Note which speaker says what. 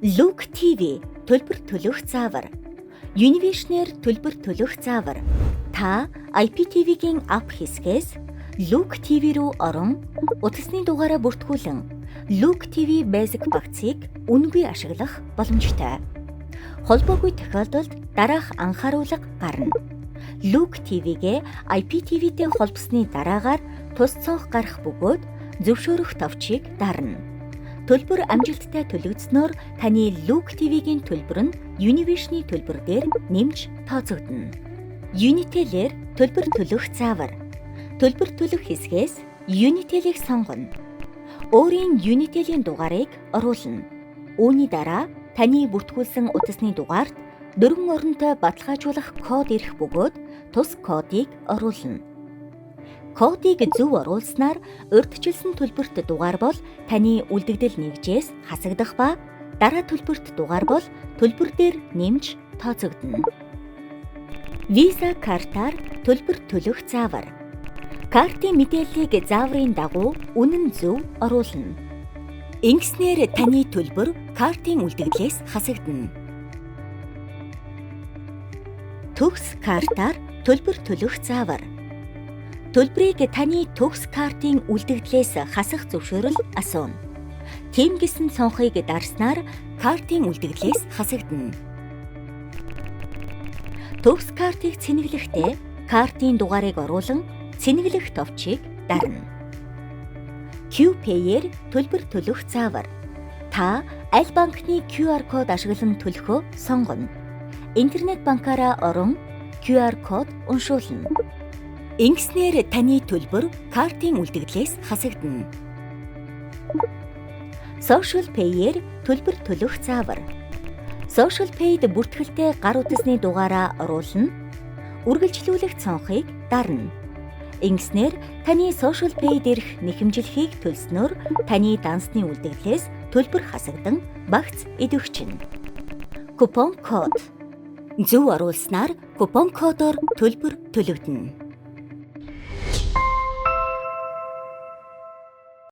Speaker 1: Look TV төлбөр төлөх заавар. Univision-ээр төлбөр төлөх заавар. Та IPTV-гийн ап хэсгээс Look TV руу орон утасны дугаараа бүртгүүлэн Look TV Basic багцыг үнэгүй ашиглах боломжтой. Холбоогүй тохиолдолд дараах анхааруулга гарна. Look TV-гээ IPTV-тэй холбосны дараагаар тус цонх гарах бөгөөд зөвшөөрөх товчийг дарна. Төлбөр амжилттай төлөгдснөөр таны Look TV-гийн төлбөр нь Univision-ийн төлбөр дээр нэмж тооцогдно. Unitel-ээр төлбөр төлөх заавар. Төлбөр төлөх хэсгээс Unitel-ийг сонгоно. Өөрийн Unitel-ийн дугаарыг оруулна. Үүний дараа таны бүртгүүлсэн утасны дугаарт дөрвөн оронтой баталгаажуулах код ирэх бөгөөд тус кодыг оруулна. Кодыг зөв оруулснаар урьдчилсан төлбөрт дугаар бол таны үлдэгдэл нэгжээс хасагдах ба дараа төлбөрт дугаар бол төлбөр дээр нэмж тооцогдно. Visa картаар төлбөр төлөх заавар. Картын мэдээллийг зааврын дагуу үнэн зөв оруулна. Ингэснээр таны төлбөр картын үлдэгдлээс хасагдана. Төгс картаар төлбөр төлөх заавар. Төлбөрийг таны төгс картын үлдэгдлээс хасах зөвшөөрөл асууна. Тийм гэсэн цонхыг дарснаар картын үлдэгдлээс хасагдана. Төгс картыг цэнэглэхдээ картын дугаарыг оруулан цэнэглэх товчийг дарна. QPay-ээр төлбөр төлөх заавар. Та аль банкны QR код ашиглан төлөхөө сонгоно. Интернет банкаараа орон QR код уншуулна. Ингэснээр таны төлбөр картын үлдэгдлээс хасагдана. Social Pay-ээр төлбөр төлөх заавар. Social Pay-д бүртгэлтэй гар утасны дугаараа оруулна. Үргэлжлүүлэх цонхыг дарна. Ингэснээр таны Social Pay дээрх нэхэмжлэхийг төлснөөр таны дансны үлдэгдлээс төлбөр хасагдан багц идэвхжинэ. Купон код. Зөв оруулснаар купон кодоор төлбөр төлөгдөнө.